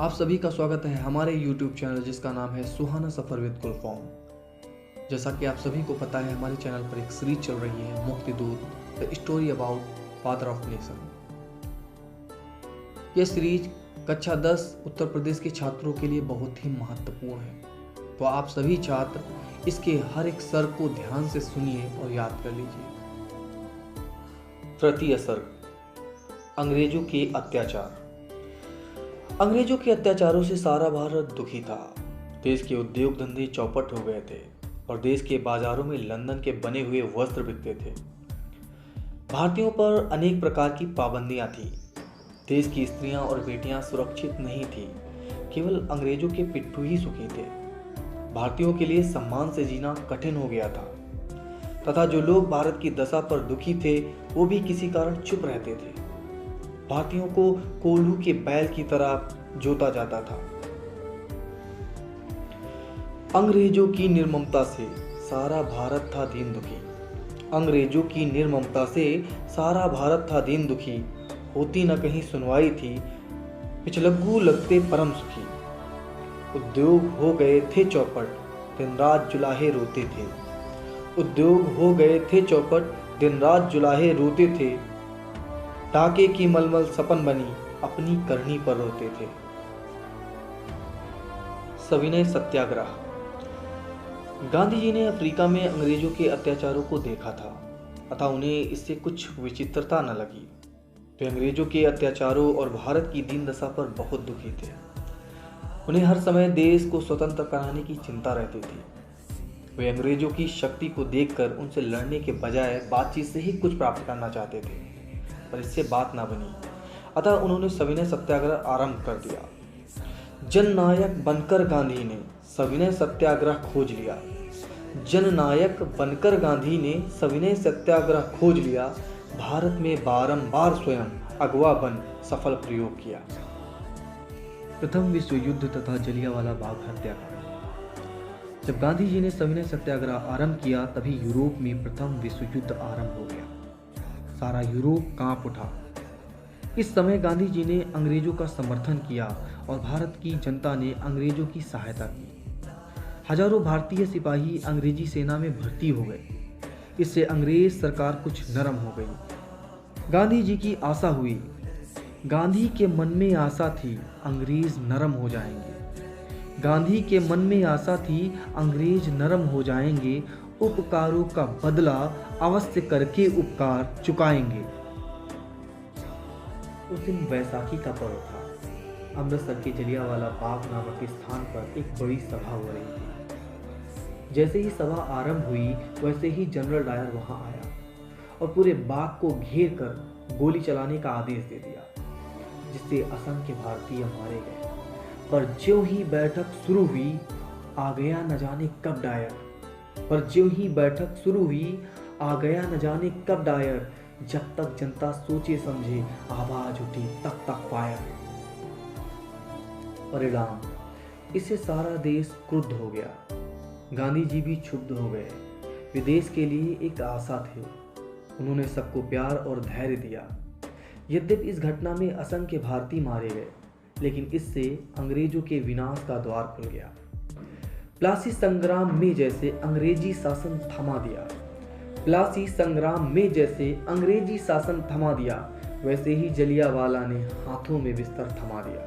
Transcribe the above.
आप सभी का स्वागत है हमारे YouTube चैनल जिसका नाम है सुहाना सफ़र विद कुलफॉर्म। जैसा कि आप सभी को पता है, हमारे चैनल पर एक सीरीज चल रही है Muktidoot, the story about father of nation. यह सीरीज कक्षा 10 उत्तर प्रदेश के छात्रों के लिए बहुत ही महत्वपूर्ण है, तो आप सभी छात्र इसके हर एक स्वर को ध्यान से सुनिए और याद कर लीजिए। तृतीय सर्ग, अंग्रेजों के अत्याचार। अंग्रेजों के अत्याचारों से सारा भारत दुखी था। देश के उद्योग धंधे चौपट हो गए थे और देश के बाजारों में लंदन के बने हुए वस्त्र बिकते थे। भारतीयों पर अनेक प्रकार की पाबंदियां थी। देश की स्त्रियां और बेटियां सुरक्षित नहीं थी, केवल अंग्रेजों के पिट्ठू ही सुखी थे। भारतीयों के लिए सम्मान से जीना कठिन हो गया था तथा जो लोग भारत की दशा पर दुखी थे वो भी किसी कारण चुप रहते थे। भारतीयों को कोल्हू के बैल की तरह जोता जाता था। अंग्रेजों की निर्ममता से सारा भारत था दीन दुखी। अंग्रेजों की निर्ममता से सारा भारत था दीन दुखी। होती न कहीं सुनवाई थी, पिछलग्गू लगते परम सुखी। उद्योग हो गए थे चौपट, दिन रात जुलाहे रोते थे। उद्योग हो गए थे चौपट, दिन रात जुलाहे रोते थे। टाके की मलमल सपन बनी, अपनी करनी पर रोते थे। सविनय सत्याग्रह। गांधी जी ने अफ्रीका में अंग्रेजों के अत्याचारों को देखा था तथा उन्हें इससे कुछ विचित्रता न लगी। वे अंग्रेजों के अत्याचारों और भारत की दीन दशा पर बहुत दुखी थे। उन्हें हर समय देश को स्वतंत्र कराने की चिंता रहती थी। वे अंग्रेजों की शक्ति को देखकर उनसे लड़ने के बजाय बातचीत से ही कुछ प्राप्त करना चाहते थे, पर इससे बात ना बनी। अतः उन्होंने सविनय सत्याग्रह आरंभ कर दिया। जननायक बनकर गांधी ने सविनय सत्याग्रह खोज लिया। जननायक बनकर गांधी ने सविनय सत्याग्रह खोज लिया। भारत में बारंबार स्वयं अगवा बन सफल प्रयोग किया। प्रथम विश्व युद्ध तथा जलियांवाला बाग हत्याकांड। जब गांधी जी ने सविनय सत्याग्रह आरंभ किया तभी यूरोप में प्रथम विश्व युद्ध आरंभ हो गया। सारा यूरोप कांप उठा। इस समय गांधी जी ने अंग्रेजों का समर्थन किया और भारत की जनता ने अंग्रेजों की सहायता की। हजारों भारतीय सिपाही अंग्रेजी सेना में भर्ती हो गए। इससे अंग्रेज सरकार कुछ नरम हो गई। गांधी जी की आशा हुई। गांधी के मन में आशा थी अंग्रेज नरम हो जाएंगे। गांधी के मन में आशा थी अंग्रेज नरम हो जाएंगे। उपकारों का बदला अवश्य करके उपकार चुकाएंगे। उस दिन वैसाखी का पर्व था। अमृतसर के जलियांवाला बाग नामक स्थान पर एक बड़ी सभा हो रही थी। जैसे ही सभा आरंभ हुई वैसे ही जनरल डायर वहां आया और पूरे बाग को घेर कर गोली चलाने का आदेश दे दिया, जिससे असंख्य भारतीय मारे गए। पर ज्यों ही बैठक शुरू हुई आ गया न जाने कब डायर। पर ज्यों ही बैठक शुरू हुई आ गया न जाने कब डायर। जब तक जनता सोचे समझे आवाज उठी तब तक फायर। परिणाम, इससे सारा देश क्रुद्ध हो गया। गांधी जी भी क्षुब्ध हो गए। वे देश के लिए एक आशा थे। उन्होंने सबको प्यार और धैर्य दिया। यद्यपि इस घटना में असंख्य भारतीय मारे गए, लेकिन इससे अंग्रेजों के विनाश का द्वार खुल गया। प्लासी संग्राम में जैसे अंग्रेजी शासन थमा दिया, प्लासी संग्राम में जैसे अंग्रेजी शासन थमा दिया, वैसे ही जलियांवाला ने हाथों में बिस्तर थमा दिया।